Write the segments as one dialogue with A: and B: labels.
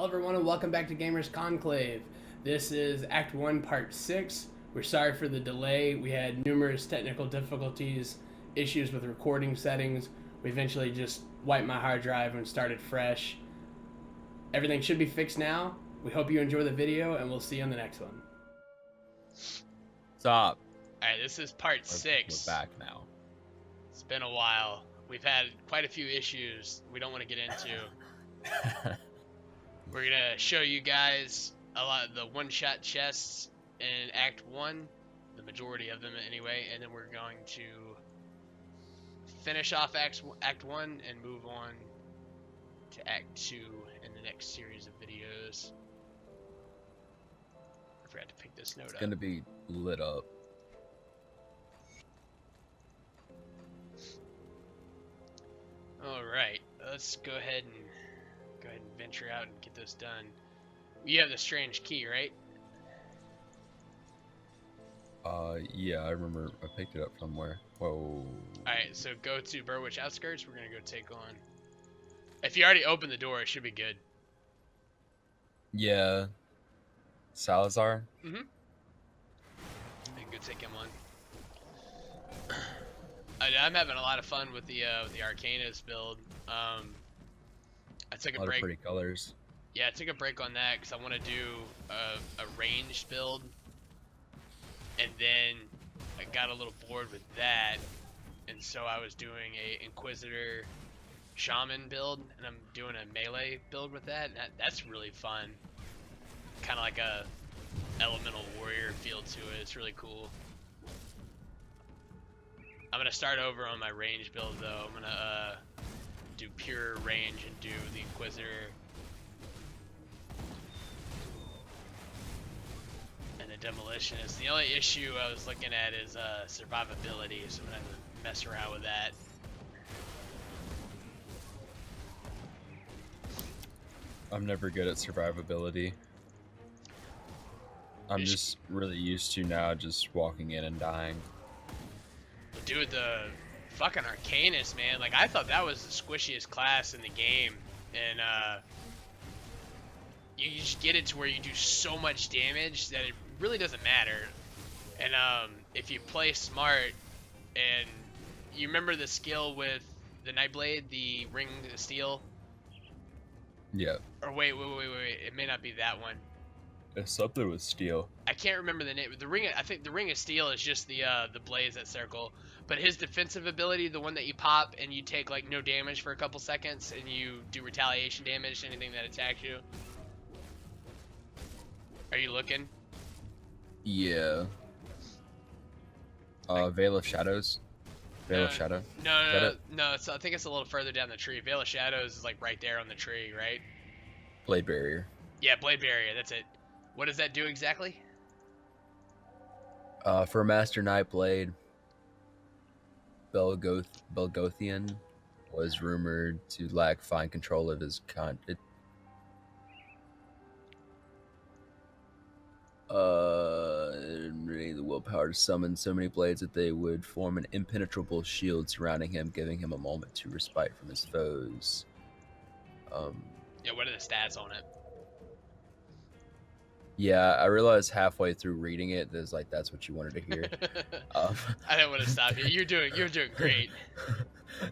A: everyone, and welcome back to Gamers Conclave. This is Act 1, Part 6. We're sorry for the delay. We had numerous technical difficulties, issues with recording settings. We eventually just wiped my hard drive and started fresh. Everything should be fixed now. We hope you enjoy the video, and we'll see you on the next one.
B: Stop.
C: Alright, this is Part 6.
B: We're back now.
C: It's been a while. We've had quite a few issues we don't want to get into. We're gonna show you guys a lot of the one-shot chests in Act 1, the majority of them anyway, and then we're going to finish off Act 1 and move on to Act 2 in the next series of videos. I forgot to pick this note up.
B: It's gonna be lit up.
C: Alright, let's go ahead and venture out and get this done. You have the strange key, right?
B: Yeah, I remember I picked it up somewhere. Whoa.
C: Alright, so go to Burwich Outskirts. We're gonna go take on... If you already opened the door, it should be good.
B: Yeah. Salazar?
C: Mm-hmm. You can go take him on. I'm having a lot of fun with the Arcanist build. I took a break.
B: Pretty colors.
C: Yeah, I took a break on that because I want to do a ranged build, and then I got a little bored with that, and so I was doing a Inquisitor Shaman build, and I'm doing a melee build with that, and that's really fun. Kind of like a elemental warrior feel to it. It's really cool. I'm gonna start over on my range build though. I'm gonna do pure range and do the Inquisitor and the Demolitionist. The only issue I was looking at is survivability, so I'm gonna mess around with that.
B: I'm never good at survivability. I'm just really used to now just walking in and dying.
C: Dude, the fucking Arcanist, man. Like, I thought that was the squishiest class in the game. And, you just get it to where you do so much damage that it really doesn't matter. And, if you play smart, and you remember the skill with the Nightblade, the Ring of Steel?
B: Yeah.
C: Or wait. It may not be that one.
B: It's something with steel.
C: I can't remember the name. I think the Ring of Steel is just the blaze that circle. But his defensive ability, the one that you pop and you take like no damage for a couple seconds, and you do retaliation damage to anything that attacks you. Are you looking?
B: Yeah. Veil of Shadows. Veil of Shadow.
C: No. I think it's a little further down the tree. Veil of Shadows is like right there on the tree, right?
B: Blade Barrier.
C: Yeah, Blade Barrier. That's it. What does that do exactly?
B: For Master Knight Blade, Belgothian was rumored to lack fine control of his really the willpower to summon so many blades that they would form an impenetrable shield surrounding him, giving him a moment to respite from his foes.
C: Yeah, what are the stats on it?
B: Yeah, I realized halfway through reading it, that's what you wanted to hear.
C: I didn't want to stop you. You're doing great.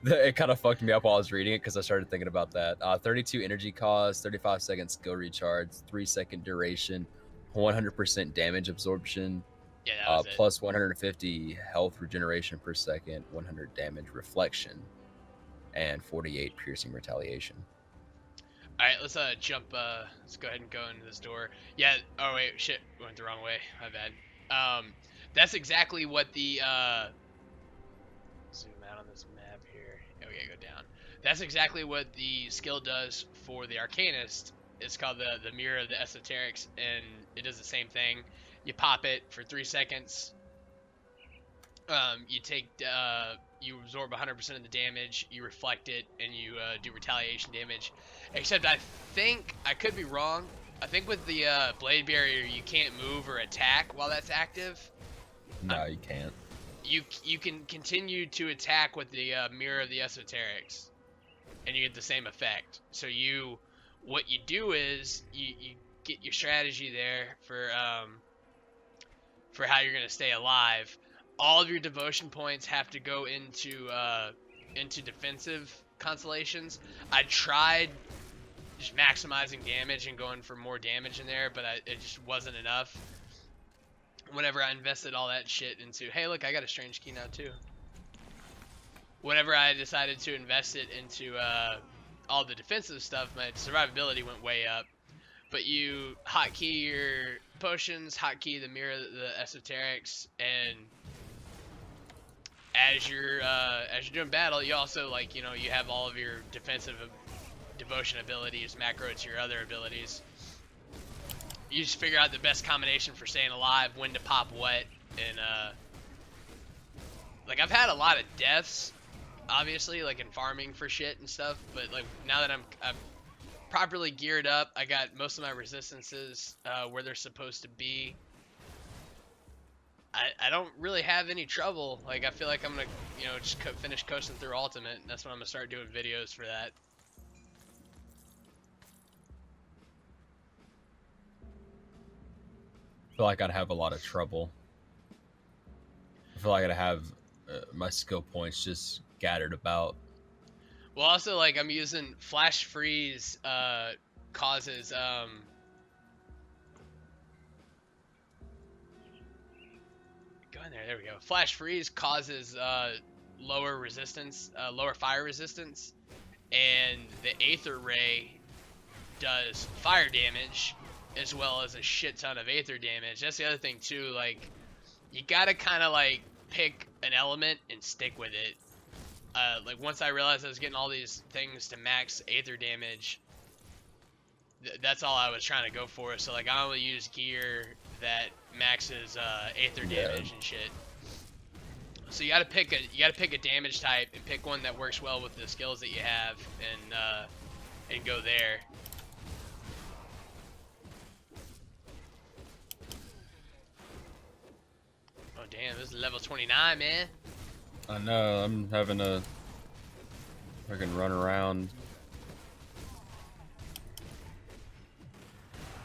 B: It kind of fucked me up while I was reading it because I started thinking about that. 32 energy cost, 35 second skill recharge, 3-second duration, 100% damage absorption,
C: Yeah, that was it.
B: plus 150 health regeneration per second, 100 damage reflection, and 48 piercing retaliation.
C: Alright, let's jump, let's go ahead and go into this door. Yeah, oh wait, shit, we went the wrong way, my bad. That's exactly what the, zoom out on this map here. Yeah, we gotta go down. That's exactly what the skill does for the Arcanist. It's called the Mirror of the Esoterics, and it does the same thing. You pop it for 3 seconds. You take, you absorb 100% of the damage, you reflect it, and you do retaliation damage. Except I think, I could be wrong, I think with the Blade Barrier you can't move or attack while that's active.
B: No, you can't.
C: You can continue to attack with the Mirror of the Esoterics, and you get the same effect. So you what you do is you get your strategy there for how you're gonna stay alive. All of your devotion points have to go into defensive constellations. I tried just maximizing damage and going for more damage in there, but it just wasn't enough. Whenever I invested all that shit into, hey look, I got a strange key now too. Whenever I decided to invest it into all the defensive stuff, my survivability went way up. But you hotkey your potions, hotkey the mirror, the esoterics, and as you're doing battle, you also like, you know, you have all of your defensive devotion abilities macro to your other abilities. You just figure out the best combination for staying alive, when to pop what, and like I've had a lot of deaths, obviously, like in farming for shit and stuff, but like now that I'm properly geared up, I got most of my resistances where they're supposed to be. I don't really have any trouble. Like I feel like I'm gonna, you know, just finish coasting through Ultimate, and that's when I'm gonna start doing videos for that.
B: I feel like I'd have a lot of trouble. I feel like I'd have my skill points just scattered about.
C: Well, also, like, I'm using Flash Freeze causes, go in there, there we go. Flash Freeze causes lower resistance, lower fire resistance, and the Aether Ray does fire damage, as well as a shit ton of Aether damage. That's the other thing, too, like, you gotta kind of, like, pick an element and stick with it. Like once I realized I was getting all these things to max Aether damage, that's all I was trying to go for. So like I only use gear that maxes Aether damage and shit. So you gotta pick a damage type and pick one that works well with the skills that you have, and go there. Oh damn, this is level 29, man.
B: I know, I'm having a freaking run around.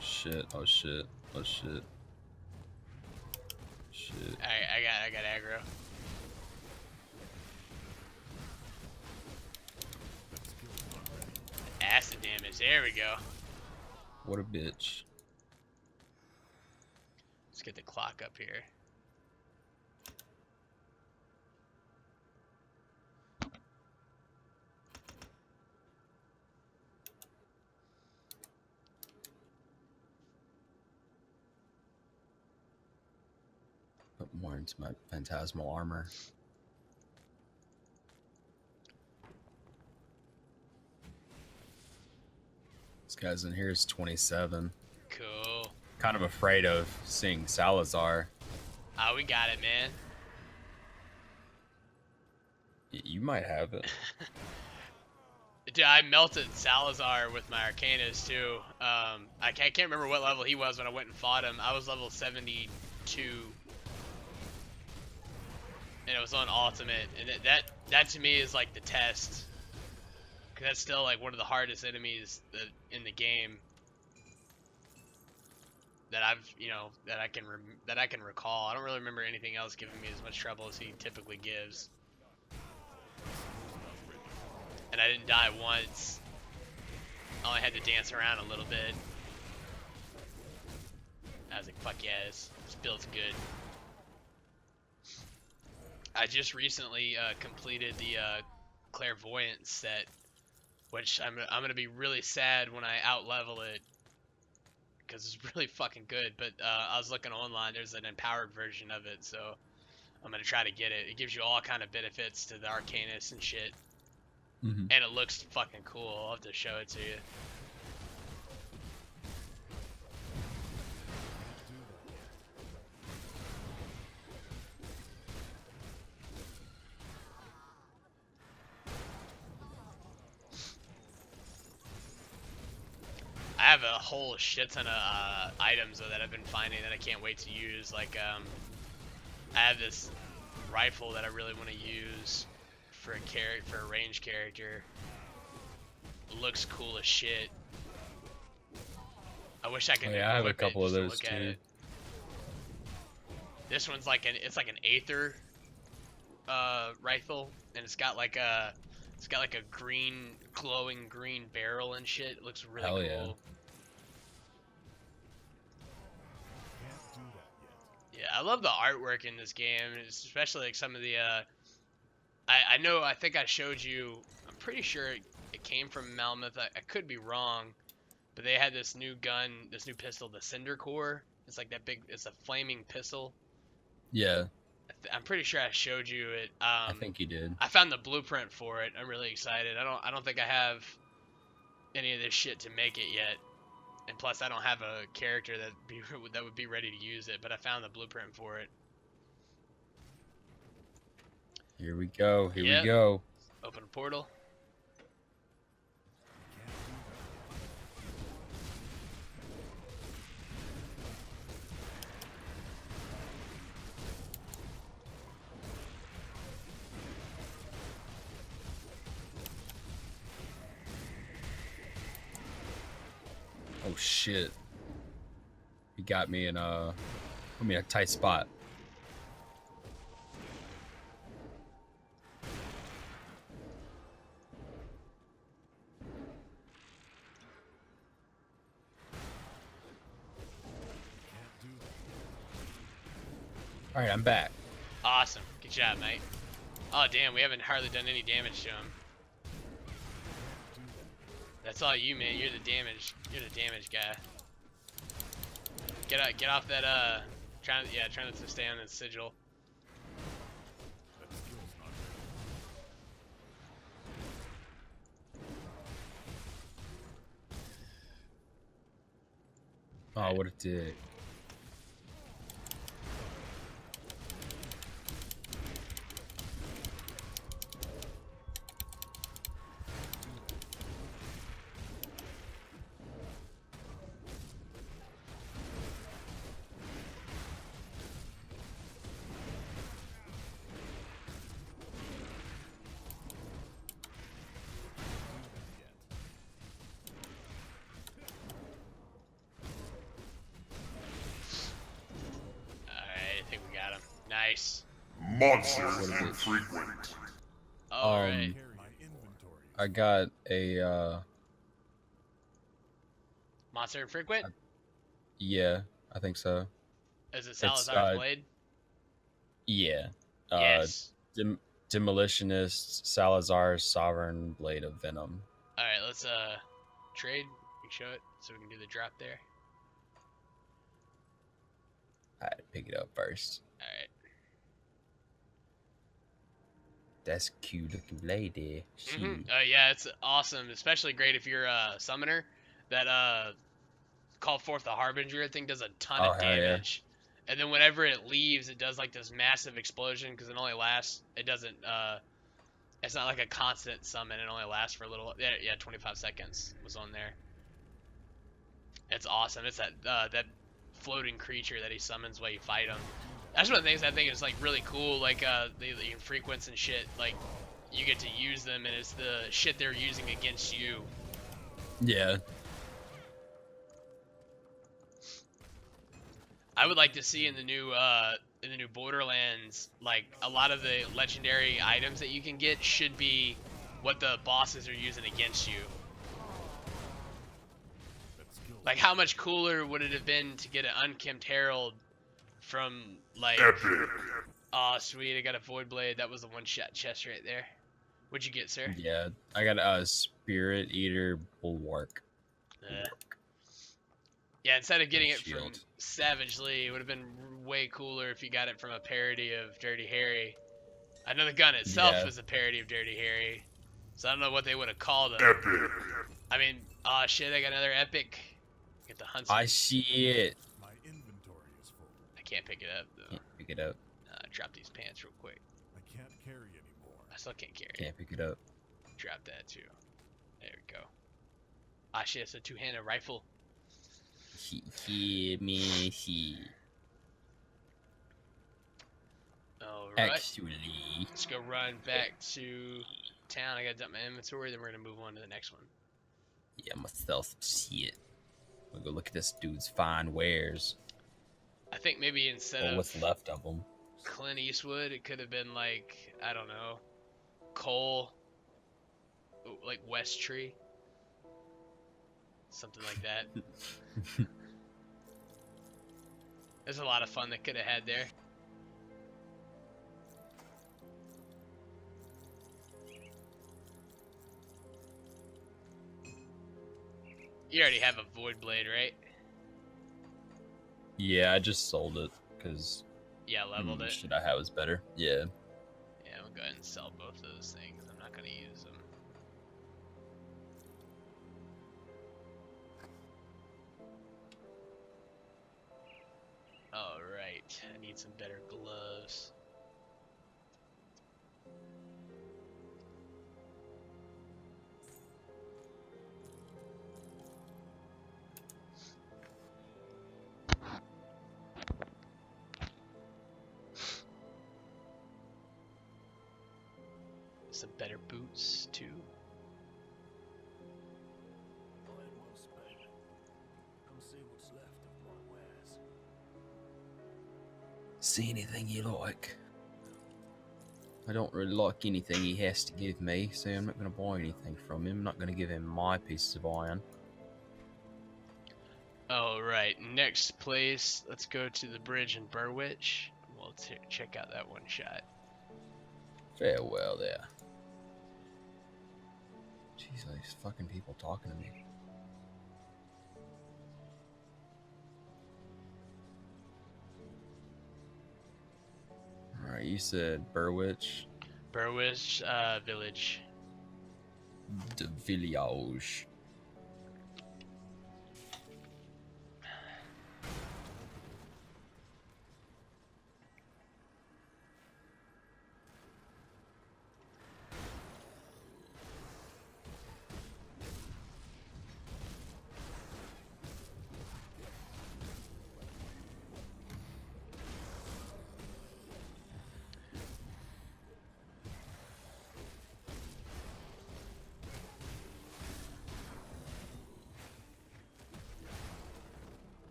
B: Shit, oh shit, oh shit. Shit.
C: I got aggro. Acid damage, there we go.
B: What a bitch.
C: Let's get the clock up here.
B: Put more into my phantasmal armor. This guy's in here is 27.
C: Cool.
B: Kind of afraid of seeing Salazar.
C: Oh, we got it, man.
B: You might have it.
C: Dude, I melted Salazar with my Arcanas too. I can't remember what level he was when I went and fought him. I was level 72. And it was on Ultimate. And that to me is like the test. Cause that's still like one of the hardest enemies in the game. That I can recall. I don't really remember anything else giving me as much trouble as he typically gives. And I didn't die once. I only had to dance around a little bit. I was like, fuck yeah, this build's good. I just recently completed the Clairvoyance set, which I'm gonna be really sad when I out-level it, because it's really fucking good. But I was looking online, there's an empowered version of it, so I'm gonna try to get it. It gives you all kind of benefits to the Arcanus and shit.
B: Mm-hmm.
C: And it looks fucking cool. I'll have to show it to you. I have a whole shit ton of items though that I've been finding that I can't wait to use. Like, I have this rifle that I really want to use for a ranged character. It looks cool as shit. I wish I could.
B: Oh, yeah, I have a
C: equip it
B: couple of
C: just to
B: those
C: look at
B: too.
C: it. This one's like it's like an Aether rifle, and it's got like a green, glowing green barrel and shit. It looks really
B: Hell
C: cool.
B: yeah.
C: Yeah, I love the artwork in this game, especially like some of the. I think I showed you. I'm pretty sure it came from Malmuth. I could be wrong, but they had this new gun, this new pistol, the Cinder Core. It's like that big. It's a flaming pistol.
B: Yeah,
C: I'm pretty sure I showed you it.
B: I think you did.
C: I found the blueprint for it. I'm really excited. I don't think I have any of this shit to make it yet. And plus, I don't have a character that would be ready to use it, but I found the blueprint for it.
B: Here we go. Here
C: Yep.
B: we go.
C: Open a portal.
B: Oh shit. He got me in put me in a tight spot. All right, I'm back.
C: Awesome. Good job, mate. Oh, damn, we haven't hardly done any damage to him. That's all you, man. You're the damage guy. Get off that, try not to stay on the sigil.
B: Oh, what a dick.
C: Alright, I think we got him. Nice.
D: Monsters infrequent.
C: Alright.
B: I got a
C: Monster infrequent?
B: yeah, I think so.
C: Is it Salazar's blade?
B: Yeah.
C: Yes.
B: Demolitionist Salazar's Sovereign Blade of Venom.
C: Alright, let's trade. We can show it so we can do the drop there.
B: I had to pick it up first.
C: Alright.
B: That's cute looking lady. She
C: Yeah, it's awesome. Especially great if you're a summoner. That Call Forth the Harbinger thing does a ton of
B: hell yeah.
C: damage. And then whenever it leaves, it does like this massive explosion because it only lasts. It doesn't. It's not like a constant summon. It only lasts for a little. Yeah, 25 seconds was on there. It's awesome. It's that floating creature that he summons while you fight him. That's one of the things I think is like really cool. Like the infrequents and shit. Like you get to use them, and it's the shit they're using against you.
B: Yeah.
C: I would like to see in the new Borderlands, like a lot of the legendary items that you can get should be what the bosses are using against you. Like how much cooler would it have been to get an Unkempt Herald from like
D: Epic.
C: oh sweet, I got a Void Blade. That was the one shot chest right there. What'd you get, sir?
B: Yeah. I got a Spirit Eater Bulwark.
C: Yeah, instead of getting it from
B: Shield.
C: Savage Lee, it would have been way cooler if you got it from a parody of Dirty Harry. I know the gun itself
B: Yeah.
C: is a parody of Dirty Harry, so I don't know what they would have called it.
D: Epic.
C: I mean, oh shit, I got another epic. Get the Huntsman.
B: I see it.
E: My inventory is full.
C: I can't pick it up though.
B: Can't pick it up.
C: Drop these pants real quick.
E: I can't carry anymore.
C: I still can't carry it.
B: Can't pick it up.
C: Drop that too. There we go. Ah shit, it's a two-handed rifle.
B: He.
C: Alright.
B: Actually.
C: Let's go run back to town. I gotta dump my inventory, then we're gonna move on to the next one.
B: Yeah, I'm gonna sell some shit. We'll go look at this dude's fine wares.
C: I think maybe instead
B: Or
C: of
B: what's left of them.
C: Clint Eastwood, it could have been like, I don't know, Cole, like West Tree, something like that. There's a lot of fun that could have had there. You already have a Void Blade, right?
B: Yeah, I just sold it because
C: Yeah, leveled it.
B: shit I had was better. Yeah.
C: Yeah, I'm gonna go ahead and sell both of those things. I'm not gonna use them. Alright, I need some better gloves. Some better boots, too.
E: Mine well spent. Come see what's left of my wares.
B: See anything you like? I don't really like anything he has to give me, so I'm not going to buy anything from him. I'm not going to give him my pieces of iron.
C: Alright, next place, let's go to the bridge in Burwich. We'll check out that one shot.
B: Farewell there. Jeez, all these fucking people talking to me. Alright, you said Burwich.
C: Burwich Village.
B: De Village.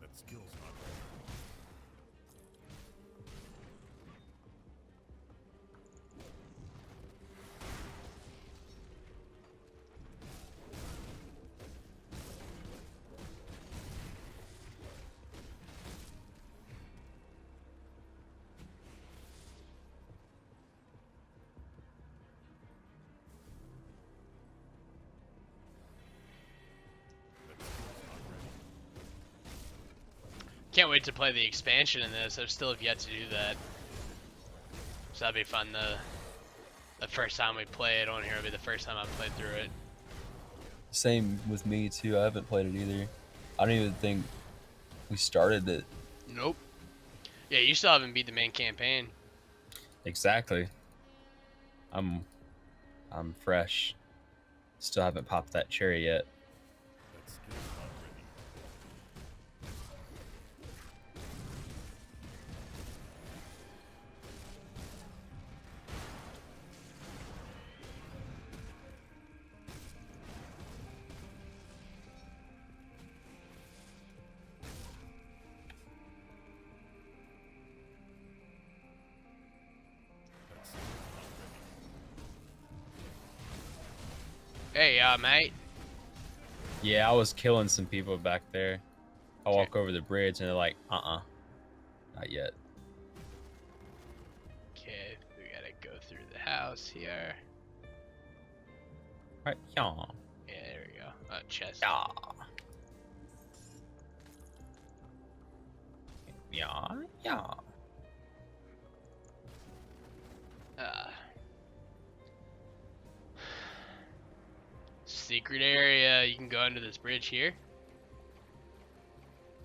E: That skill's not
C: Can't wait to play the expansion in this. I still have yet to do that. So that'd be fun. The first time we play it on here will be the first time I've played through it.
B: Same with me too. I haven't played it either. I don't even think we started it.
C: Nope. Yeah, you still haven't beat the main campaign.
B: Exactly. I'm fresh. Still haven't popped that cherry yet.
E: that skill's not ready. That skill's not ready.
C: Hey, mate.
B: Yeah, I was killing some people back there. I walk over the bridge and they're like, not yet.
C: Okay, we gotta go through the house here.
B: Right, yeah.
C: Yeah, there we go. Oh, chest.
B: Yeah. Yeah, yeah.
C: Secret area. You can go under this bridge here.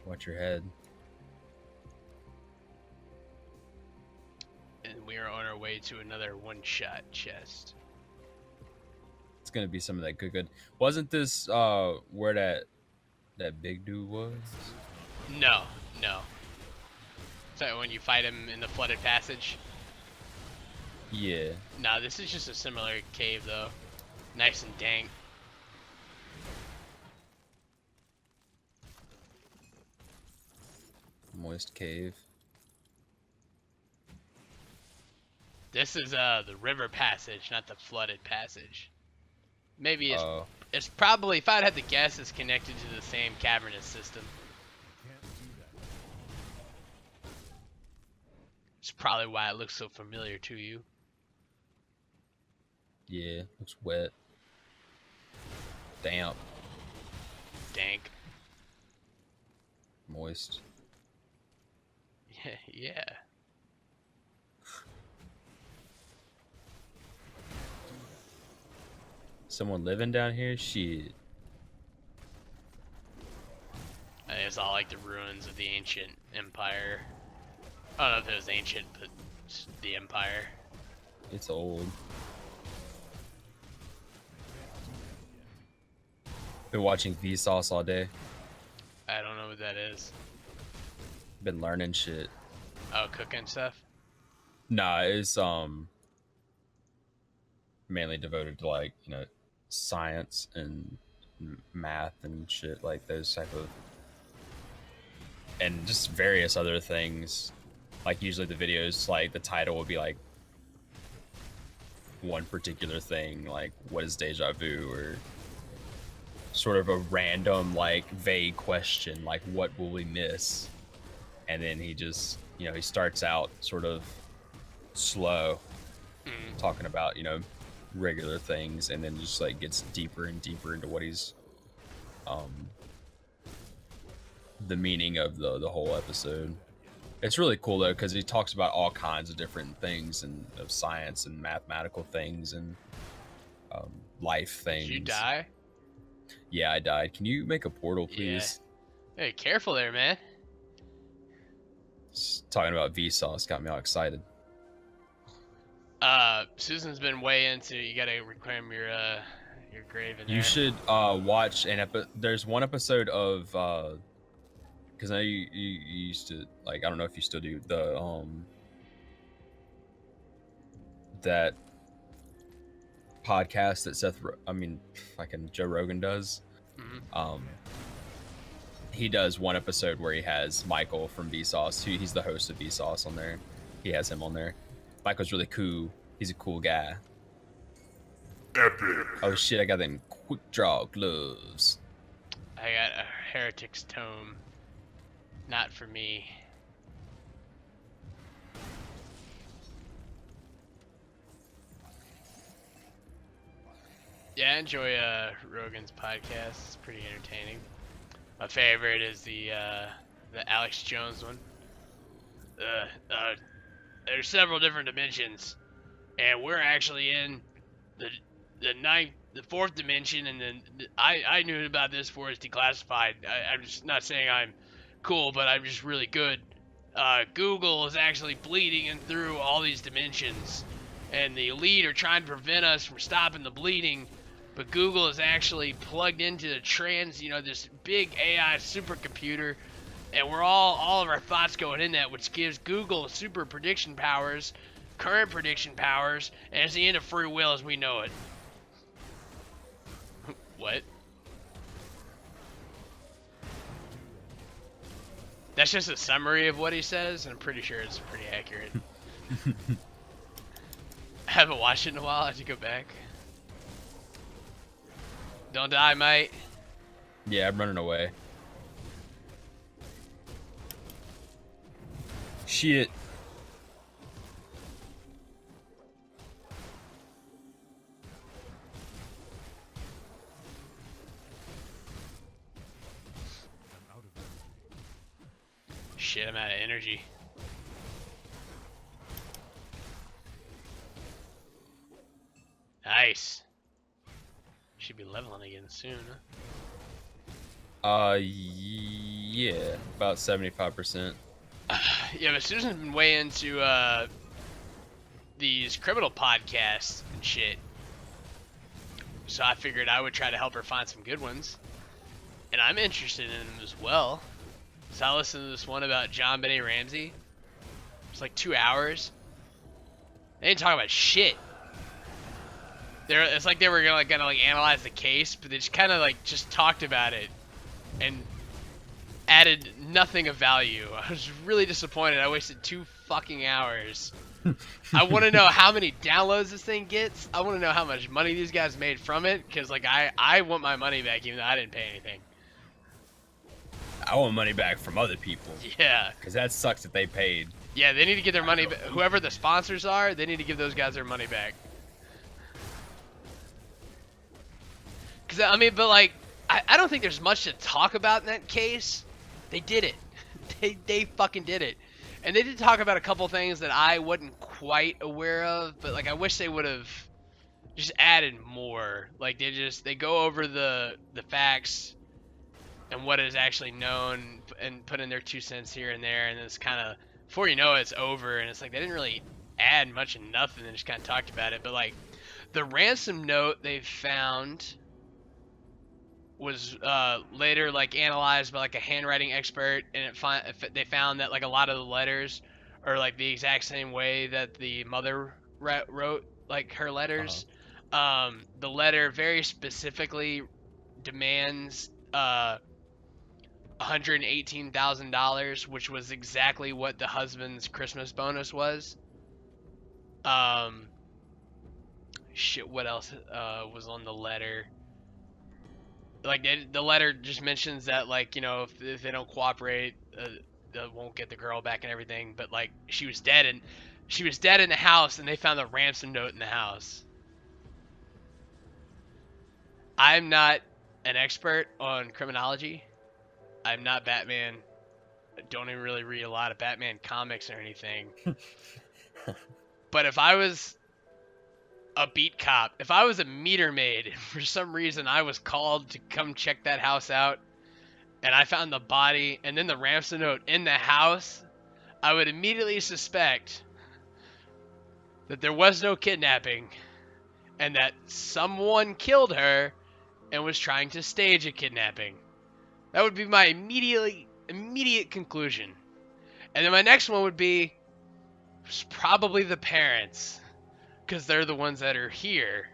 B: Watch your head.
C: And we are on our way to another one-shot chest.
B: It's gonna be some of that good. Wasn't this where that big dude was?
C: No, no. So when you fight him in the flooded passage?
B: Yeah.
C: No, this is just a similar cave though. Nice and dank.
B: Moist cave.
C: This is the river passage, not the flooded passage. Maybe
B: Oh,
C: it's probably, if I'd had to guess, it's connected to the same cavernous system. It's probably why it looks so familiar to you.
B: yeah. Looks wet. Damp.
C: Dank.
B: Moist.
C: Yeah.
B: Someone living down here? Shit.
C: It's all like the ruins of the ancient empire. I don't know if it was ancient, but it's the empire.
B: It's old. Been watching Vsauce all day.
C: I don't know what that is.
B: Been learning shit.
C: Oh, cooking stuff?
B: Nah, it's mainly devoted to like, you know, science and math and shit, like those type of, and just various other things. Like usually the videos, like the title will be like one particular thing, like what is deja vu, or sort of a random like vague question like what will we miss, and then he just, you know, he starts out sort of slow talking about, you know, regular things, and then just like gets deeper and deeper into what he's the meaning of the whole episode. It's really cool though, because he talks about all kinds of different things and of science and mathematical things and life things.
C: Did you die?
B: Yeah, I died. Can you make a portal,
C: Yeah.
B: please?
C: Hey, careful there, man.
B: Just talking about Vsauce got me all excited.
C: Susan's been way into, you gotta reclaim your grave in there.
B: You should watch there's one episode of because I know you used to, like, I don't know if you still do, the that podcast that fucking Joe Rogan does.
C: Mhm.
B: He does one episode where he has Michael from Vsauce. He's the host of Vsauce on there. He has him on there. Michael's really cool. He's a cool guy.
D: Epic.
B: Oh shit, I got them quick draw gloves.
C: I got a heretic's tome. Not for me. Yeah, I enjoy Rogan's podcast. It's pretty entertaining. My favorite is the Alex Jones one. There's several different dimensions, and we're actually in the fourth dimension, and then I knew about this before it's declassified. I'm just not saying I'm cool, but I'm just really good. Google is actually bleeding in through all these dimensions, and the elite are trying to prevent us from stopping the bleeding, but Google is actually plugged into the this big AI supercomputer, and we're all of our thoughts going in that, which gives Google super prediction powers, current prediction powers, and it's the end of free will as we know it. What? That's just a summary of what he says, and I'm pretty sure it's pretty accurate. I haven't watched it in a while. I have to go back. Don't die, mate.
B: Yeah, I'm running away. Shit.
C: Shit, I'm out of energy. Nice. Should be leveling again soon, huh?
B: Yeah, about 75%.
C: Yeah, but Susan's been way into these criminal podcasts and shit. So I figured I would try to help her find some good ones. And I'm interested in them as well. So I listened to this one about John Benet Ramsey. It's like 2 hours. They didn't talk about shit. It's like they were gonna analyze the case, but they just kind of just talked about it. And added nothing of value. I was really disappointed. I wasted 2 fucking hours. I want to know how many downloads this thing gets. I want to know how much money these guys made from it, because like I want my money back even though I didn't pay anything.
B: I want money back from other people.
C: Yeah.
B: Because that sucks that they paid.
C: Yeah, they need to get their money back. Whoever the sponsors are, they need to give those guys their money back. Because, I mean, but like, I don't think there's much to talk about in that case. They did it. They fucking did it. And they did talk about a couple things that I wasn't quite aware of, but like I wish they would have just added more. Like they go over the facts and what is actually known and put in their 2 cents here and there, and it's kind of, before you know it, it's over, and it's like they didn't really add much of nothing, they just kind of talked about it. But like the ransom note they found was later like analyzed by like a handwriting expert, and they found that like a lot of the letters are like the exact same way that the mother wrote like her letters. The letter very specifically demands $118,000, which was exactly what the husband's Christmas bonus was. Shit, what else was on the letter? Like the letter just mentions that like, you know, if they don't cooperate, they won't get the girl back and everything. But like she was dead in the house, and they found the ransom note in the house. I'm not an expert on criminology. I'm not Batman. I don't even really read a lot of Batman comics or anything. But if I was a beat cop, if I was a meter maid, and for some reason I was called to come check that house out, and I found the body and then the ransom note in the house, I would immediately suspect that there was no kidnapping and that someone killed her and was trying to stage a kidnapping. That would be my immediate conclusion. And then my next one would be probably the parents, because they're the ones that are here.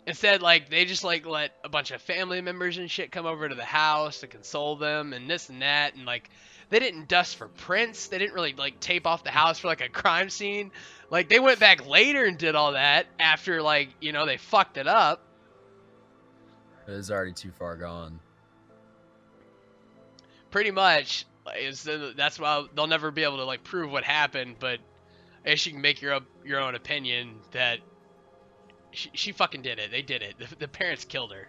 C: Instead, like, they just like let a bunch of family members and shit come over to the house to console them and this and that, and like they didn't dust for prints. They didn't really like tape off the house for like a crime scene. Like they went back later and did all that after, like, you know, they fucked it up.
B: It was already too far gone.
C: Pretty much. That's why they'll never be able to like prove what happened, but I guess you can make your own opinion that she fucking did it. They did it. The parents killed her.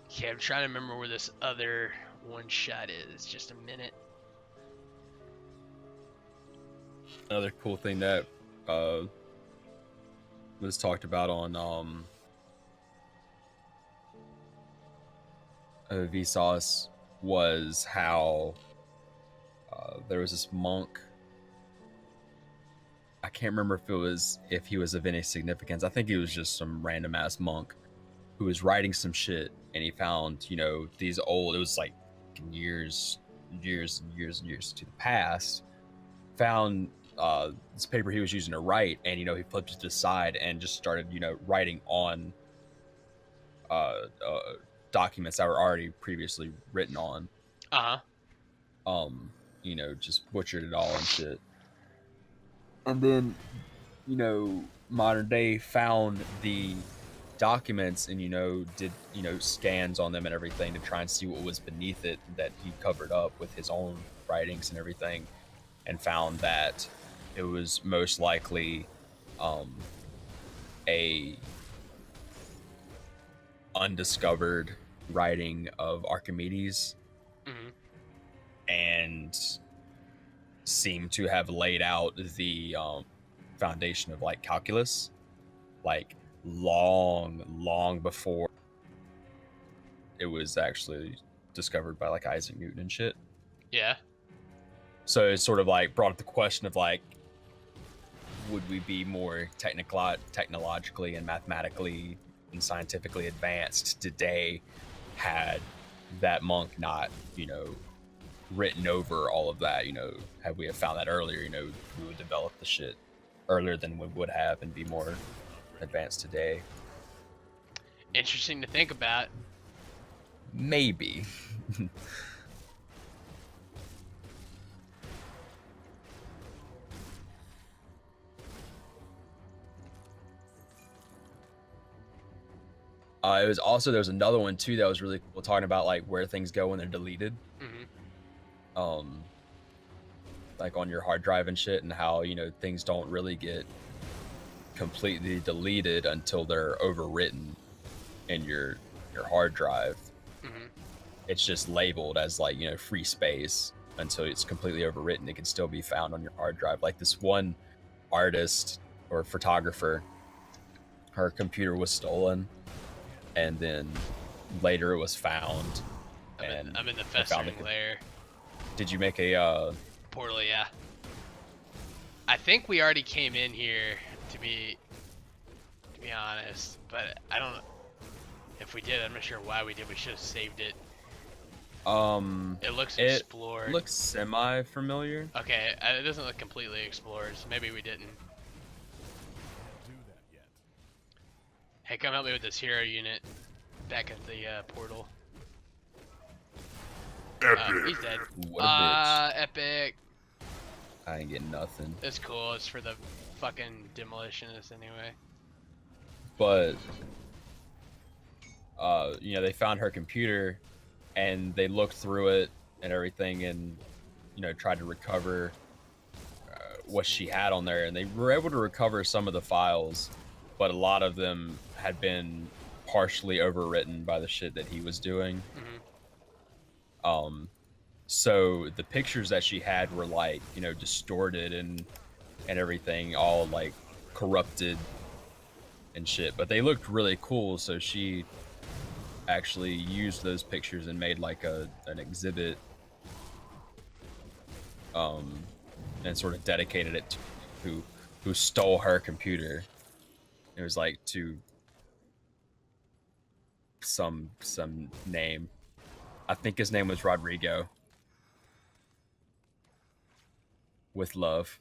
C: Okay, I'm trying to remember where this other one shot is. Just a minute.
B: Another cool thing that was talked about on Vsauce was how there was this monk. I can't remember if he was of any significance. I think he was just some random ass monk who was writing some shit, and he found, you know, these old, it was like years to the past, found this paper he was using to write, and, you know, he flipped it to the side and just started, you know, writing on documents that were already previously written on. You know, just butchered it all and shit. And then, you know, modern day found the documents and, you know, did, you know, scans on them and everything to try and see what was beneath it that he covered up with his own writings and everything, and found that it was most likely a undiscovered writing of Archimedes.
C: Mm-hmm.
B: And seem to have laid out the foundation of like calculus, like long before it was actually discovered by like Isaac Newton and shit.
C: Yeah.
B: So it's sort of like brought up the question of like, would we be more technologically and mathematically and scientifically advanced today had that monk not, you know, written over all of that? You know, had we have found that earlier, you know, we would develop the shit earlier than we would have and be more advanced today.
C: Interesting to think about.
B: Maybe. It was also, there's another one too that was really cool, talking about like where things go when they're deleted. Like on your hard drive and shit, and how, you know, things don't really get completely deleted until they're overwritten in your hard drive. It's just labeled as like, you know, free space until it's completely overwritten. It can still be found on your hard drive. Like this one artist or photographer, her computer was stolen, and then later it was found.
C: I'm in the festering layer.
B: Did you make a
C: portal? Yeah. I think we already came in here, to be honest, but I don't know if we did. I'm not sure why we did. We should have saved it. It looks explored.
B: It looks semi-familiar.
C: Okay, it doesn't look completely explored, so maybe we didn't. Hey, come help me with this hero unit back at the portal.
D: Epic.
C: He's dead.
B: What a bitch.
C: Epic.
B: I ain't getting nothing.
C: It's cool. It's for the fucking demolitionist anyway.
B: But you know, they found her computer and they looked through it and everything, and you know, tried to recover what she had on there, and they were able to recover some of the files, but a lot of them had been partially overwritten by the shit that he was doing. So the pictures that she had were like, you know, distorted and everything, all like corrupted and shit, but they looked really cool. So she actually used those pictures and made like an exhibit, and sort of dedicated it to who stole her computer. It was like to some name. I think his name was Rodrigo. With love.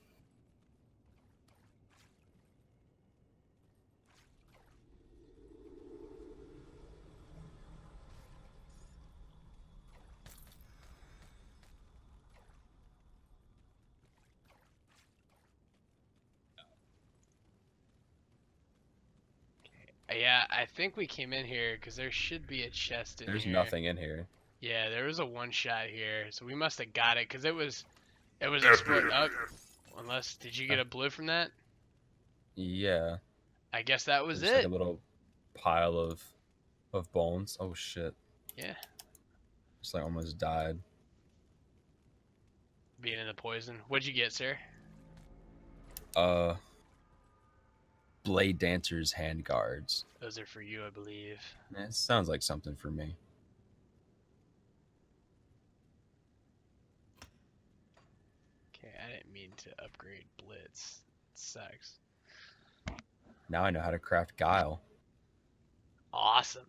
C: Yeah, I think we came in here because there should be a chest in here.
B: There's nothing in here.
C: Yeah, there was a one shot here, so we must have got it because it was explored up. Unless, did you get a blue from that?
B: Yeah.
C: I guess that was
B: There's
C: it.
B: like a little pile of bones. Oh shit.
C: Yeah.
B: Just like almost died.
C: Being in the poison. What'd you get, sir?
B: Blade Dancer's hand guards.
C: Those are for you, I believe.
B: It sounds like something for me.
C: Okay, I didn't mean to upgrade Blitz. It sucks.
B: Now I know how to craft Guile.
C: Awesome.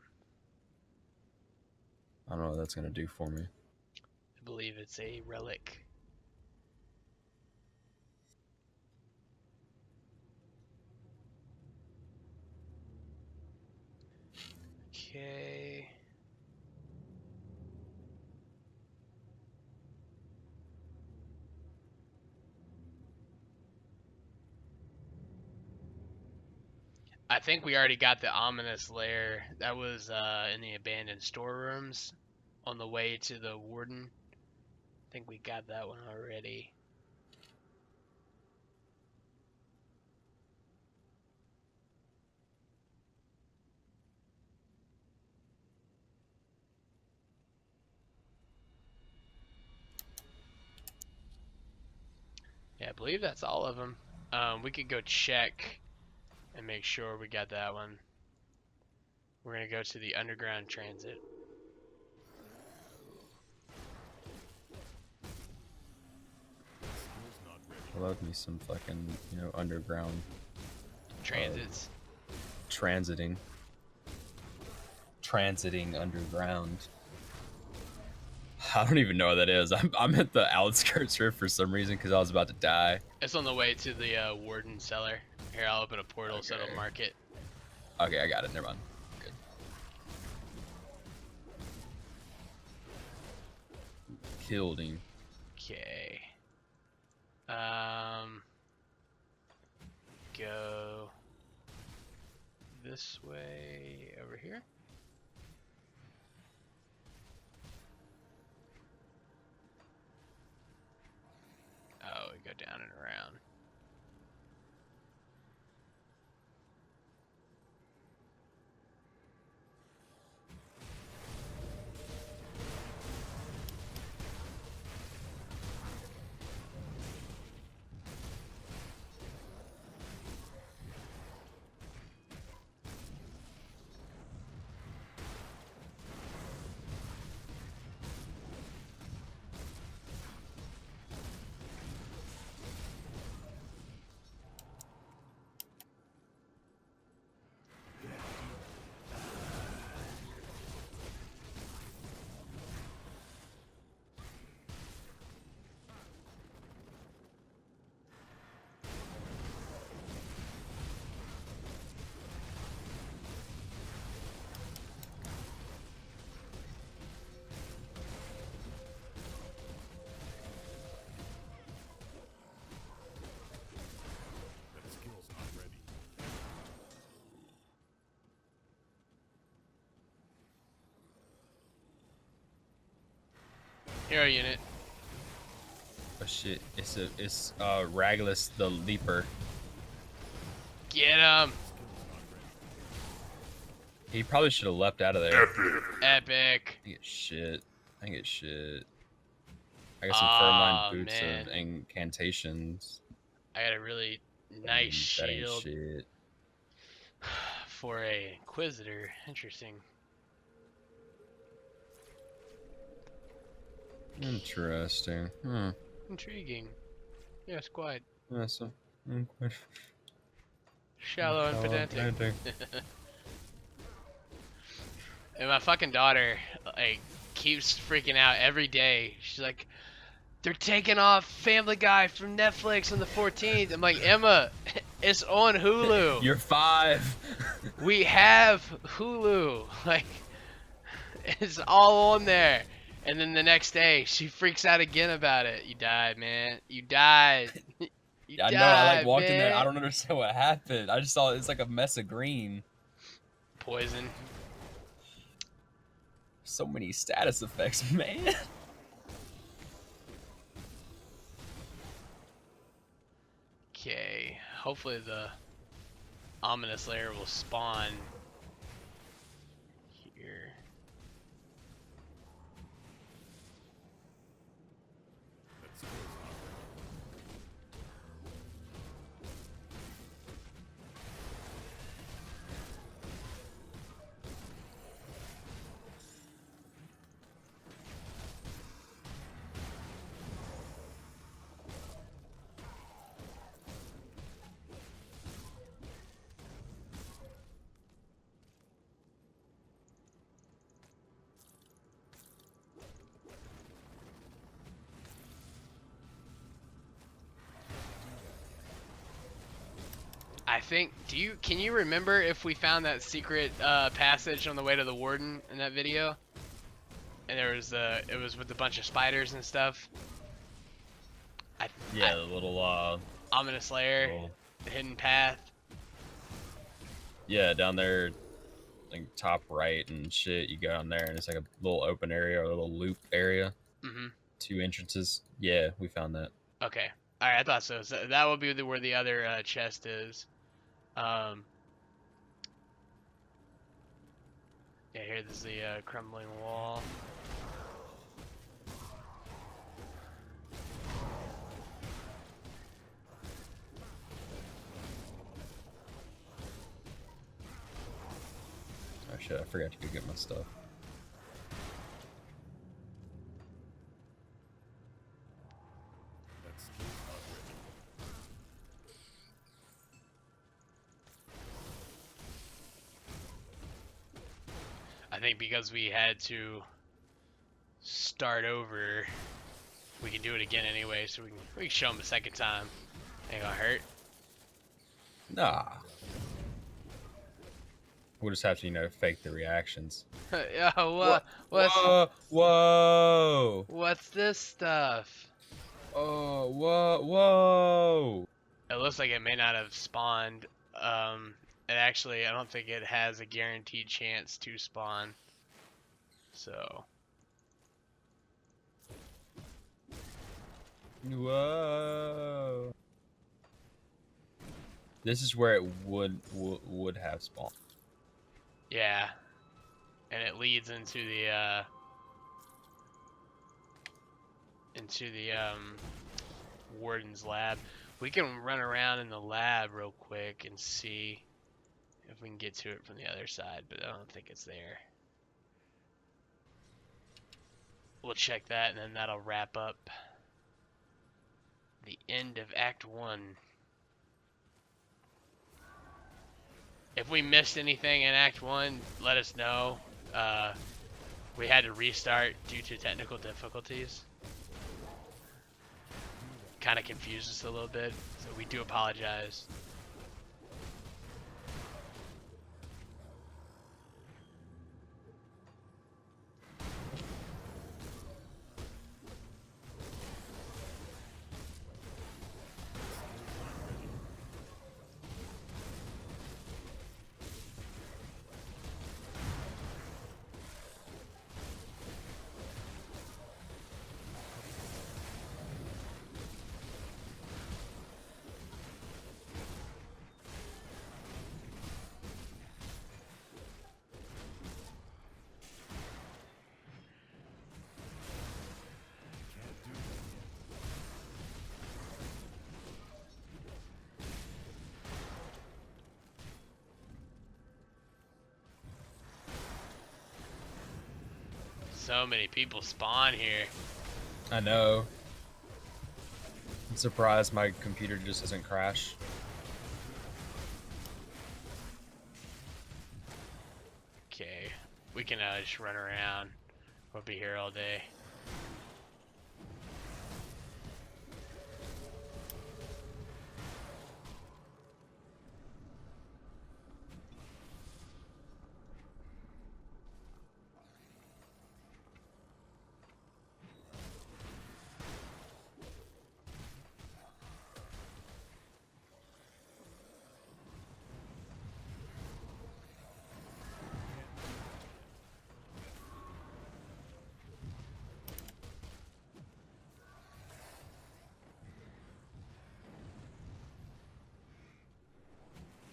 B: I don't know what that's gonna do for me.
C: I believe it's a relic. Okay. I think we already got the ominous lair. That was in the abandoned storerooms on the way to the warden. I think we got that one already. Yeah, I believe that's all of them. We could go check and make sure we got that one. We're gonna go to the underground transit.
B: I love me some fucking, you know, underground
C: Transits.
B: transiting underground. I don't even know what that is. I'm at the outskirts here for some reason because I was about to die.
C: It's on the way to the warden cellar. Here, I'll open a portal so it'll mark it.
B: Okay, I got it. Never mind. Good. killed him.
C: Okay. Go this way over here. Oh, we go down and around.
E: That skill's not ready.
C: Hero unit.
B: Oh shit! It's Raglus the Leaper.
C: Get him.
E: Skill's not ready.
B: He probably should have leapt out of there.
D: Epic.
C: Epic.
B: I get shit. I get shit. I got some
C: Aw,
B: fur-lined boots
C: man.
B: of incantations.
C: I got a really nice
B: That ain't
C: shield
B: shit.
C: for a Inquisitor. Interesting.
B: Interesting. Hmm.
C: Intriguing. Yes, quite.
B: That's a,
C: Shallow and pedantic. And my fucking daughter, like, keeps freaking out every day. She's like, they're taking off Family Guy from Netflix on the 14th. I'm like, Emma, it's on Hulu.
B: You're 5.
C: We have Hulu. Like, it's all on there. And then the next day, she freaks out again about it. You died, man. You died. You
B: I
C: died,
B: know. I like walked in there.
C: man.
B: I don't understand what happened. I just saw it's like a mess of green.
C: Poison.
B: So many status effects, man.
C: Okay. Hopefully the ominous layer will spawn here.
E: That skill's not ready.
C: I think. Can you remember if we found that secret passage on the way to the Warden in that video? And there was it was with a bunch of spiders and stuff.
B: Yeah, the little
C: Ominous layer,
B: little-
C: the hidden path.
B: yeah, down there, like top right and shit. You go down there and it's like a little open area, or a little loop area.
C: Mm-hmm.
B: 2 entrances. Yeah, we found that.
C: Okay. All right, I thought so. So that will be where the other chest is. Yeah, here this is the crumbling wall.
B: Oh shit! I forgot to go get my stuff.
E: That skill's not ready.
C: I think because we had to start over, we can do it again anyway, so we can show them a second time. Ain't gonna hurt.
B: Nah. We'll just have to, you know, fake the reactions.
C: Yo, what's
B: Whoa!
C: what's this stuff?
B: Oh, whoa!
C: It looks like it may not have spawned. And actually, I don't think it has a guaranteed chance to spawn. So,
B: Whoa! This is where it would have spawned.
C: yeah. And it leads into the warden's lab. We can run around in the lab real quick and see if we can get to it from the other side, but I don't think it's there. We'll check that, and then that'll wrap up the end of Act 1. If we missed anything in Act 1, let us know. We had to restart due to technical difficulties. Kind of confused us a little bit, so we do apologize. So many people spawn here.
B: I know. I'm surprised my computer just doesn't crash.
C: Okay, we can just run around. We'll be here all day.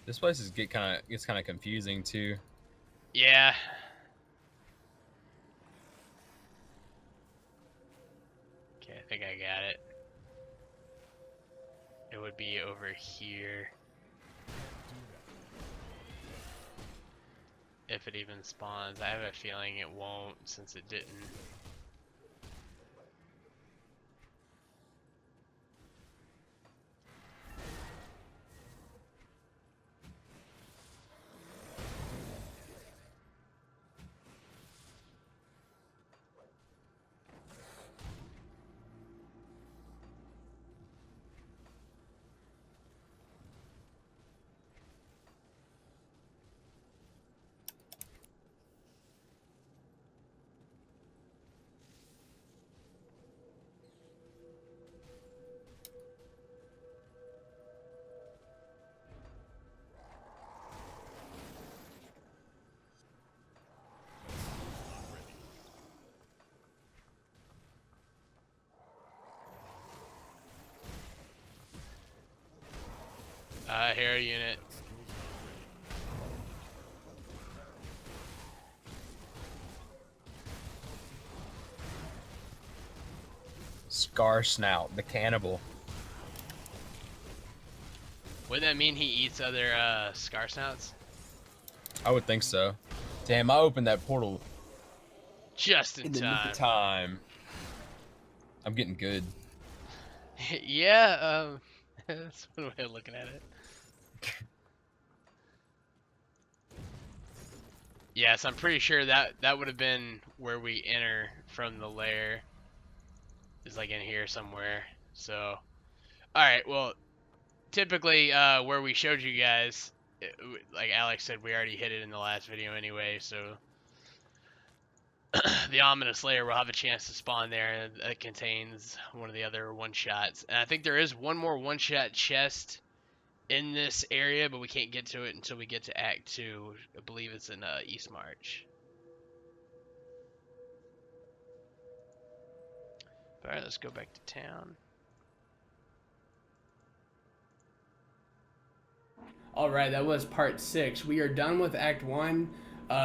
B: This place gets kind of confusing too.
C: Yeah. Okay, I think I got it. It would be over here. If it even spawns. I have a feeling it won't since it didn't. Hero unit.
B: Scar Snout, the cannibal.
C: Wouldn't that mean he eats other scar snouts?
B: I would think so. Damn, I opened that portal
C: Just in
B: in the nick
C: time.
B: of time. I'm getting good.
C: Yeah, that's one way of looking at it. Yes, I'm pretty sure that would have been where we enter from the lair. Is like in here somewhere. So, all right. Well, typically where we showed you guys like Alex said, we already hit it in the last video anyway, so the Ominous Lair will have a chance to spawn there that contains one of the other one-shots. And I think there is one more one-shot chest in this area, but we can't get to it until we get to Act 2. I believe it's in East March. Alright, let's go back to town.
A: Alright, that was part 6. We are done with Act 1.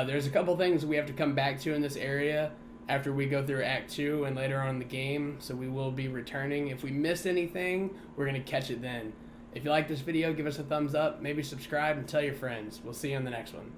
A: There's a couple things we have to come back to in this area after we go through Act 2 and later on in the game, so we will be returning. If we missed anything, we're going to catch it then. If you like this video, give us a thumbs up, maybe subscribe, and tell your friends. We'll see you on the next one.